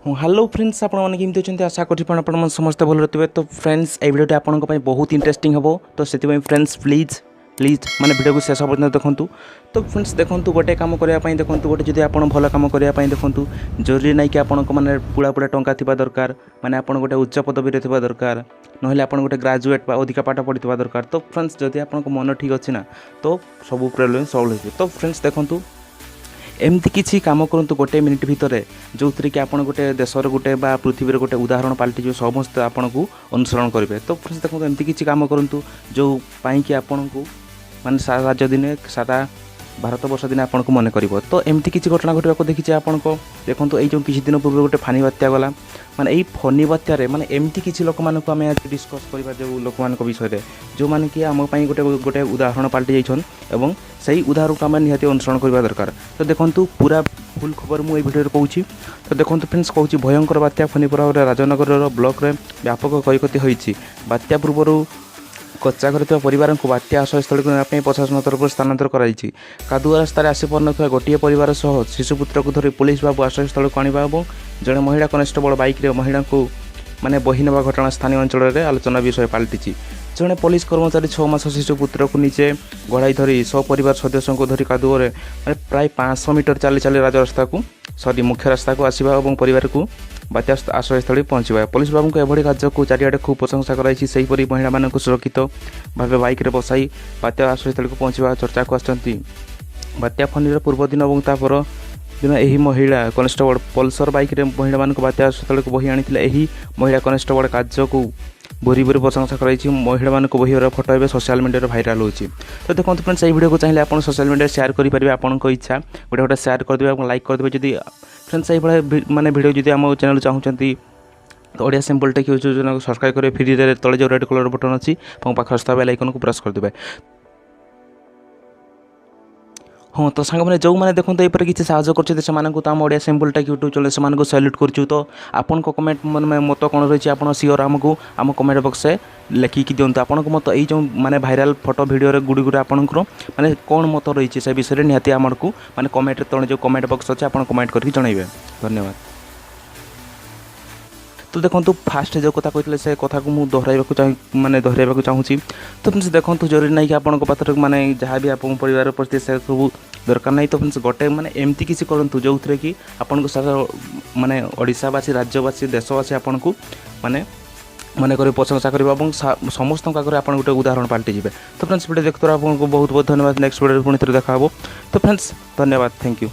Hello friends आपने केमती अच्छे आशा कर समस्त भल रही तो फ्रेंड्स ये भिडियो आपंप बहुत इंटरेस्टिंग हम तो से फ्रेंड्स प्लीज प्लीज माने वीडियो को शेष पर्यटन देखूँ। तो फ्रेंड्स देखूँ गोटे कम करने देखूँ गोटे जब आप भल कम करने देखूँ जरूरी ना कि आपण मैंने पुड़ा पुड़ा टंका थी दरकार माने आप गोटे उच्च पदवी दरकार ना आप गोटे ग्राजुएट अधिका पाठ पढ़ा दरकार। तो फ्रेंड्स जदि आप मन ठीक अच्छे ना तो सब प्रॉब्लम सल्व हो। तो फ्रेंड्स देखूँ एमती किसी कम करूँ गोटे मिनिट भितर जो थी कि आप गोटे देशर गोटे बा पृथ्वी गोटे उदाहरण पलटि समस्त आपन को अनुसरण करेंगे। तो फ्रेंड्स देखो एमती किसी कम करूँ जो पाई कि आपन को माने सारा राज्य दिन सारा भारत वर्ष दिन आपन को मन कर। तो एमती किसी घटना घटना देखी आपन को देखो ये जो किसी दिन पूर्व गोटे फानी बात्या गला माने यही फनी बात्यार माने एमती किसी लोक मानक आम आज डिस्कस करवा जो लोक मान विषय जो मैंने कि आम गोटे गोटे उदाहरण पलटि जाइछन एवं सही उदाहरण को आम निहाती अनुसरण करवा दरकार। तो देखो पूरा फुल खबर मुझे भिडियो कहूँ। तो देखो फ्रेंड्स कहूँ भयंकर बात्या फनी प्रभाव राजनगर ब्लॉक रे व्यापक क्षयक्षति होती। बात्या पूर्व कच्चा घर परिवार को बात्या आश्रयस्थल को नापी प्रशासन तरफ स्थानांतर कर कादुआ रास्त आसी पार ना गोटे परिवार सह शिशुपुत्र को धरी पुलिस बाबू आश्रयस्थल को आने और जड़े महिला कनेस्टेबल बाइक महिला को माने बही नेबा घटना स्थानीय अंचल में आलोचना विषय पलटि। जड़े पुलिस कर्मचारी 6 मास शिशुपुत्र को नीचे गढ़ाई धरी परिवार सदस्यों को धरी कादुआ प्राय 500 मीटर चली चली राजरास्ता को सॉरी मुख्य रास्ता को आसवा और परिवार को बात्या आश्रयस्थल पहुँचवा। पुलिस बाबू को एभली कार्य को चारिआडे खूब प्रशंसा कराई महिला मान सुरक्षित भाव बाइक रे बसाई बात्या आश्रयस्थल को पहुँचवा चर्चा को आसती। बात्या फनी पूर्व दिन और तापर दिन यही महिला कनेस्टेबल पल्सर बाइक रे महिला मान बात्या आश्रयस्थल को बही आनी महिला कनेस्टेबल कार्य को भूरी भूरी प्रशंसा कराई महिला मान बहीर फोटो ए सोशल मीडिया भाइराल होची। तो देखो फ्रेंड्स ये वीडियो को चाहिए आप सोशल मीडिया शेयर करेंगे आपन इच्छा गोटे गोटे शेयर करदे और लाइक करदे। जदि फ्रेंड्स ये माने वीडियो जदि आम चैनल चाहूँगी तो Odia simple tech use subscribe करेंगे फ्री तले जो रेड कलर बटन अच्छी और पाखे बेल आइकन को प्रेस करदे। हाँ तो सांग मैंने जो मैंने देखो ये किसी साहय कर Odia simple take YouTube channel से सैल्यूट करूँ। तो आपन को कमेंट मन मत कौन रही आप सियोर आमको आम कमेंट बक्स से लिखिकी दिंतु आपन को मत जो माने भाइराल फोटो भिडियो गुड़ी आपंकर माने कौन मत रही से विषय में निहाती आमको माने कमेंट तले जो कमेंट बक्स अच्छे आप कमेंट करके जनइबे। धन्यवाद। तो देखो फास्ट जो कथा कहते से कथा को मुझे दोहराइबा माने दोहराइबा चाहूँगी। तो फ्रेंड्स देखो जरूरी ना कि आपन पात्र माने जहाँ भी आप परिवार परिस्थिति से सब दरकार नहीं। तो फ्रेंड्स गोटे माने एमती किसी करूँ जो थे कि आपन को सारा माने ओडिशावासी राज्यवासी देशवासी आपन को माने मन कर प्रशंसा करवा और समस्त आगे आप गोटे उदाहरण पलटि जाए। तो फ्रेंड्स वीडियो देखते आपको बहुत बहुत धन्यवाद। नेक्स्ट वीडियो पुणी थे देखा। तो फ्रेंड्स धन्यवाद, थैंक यू।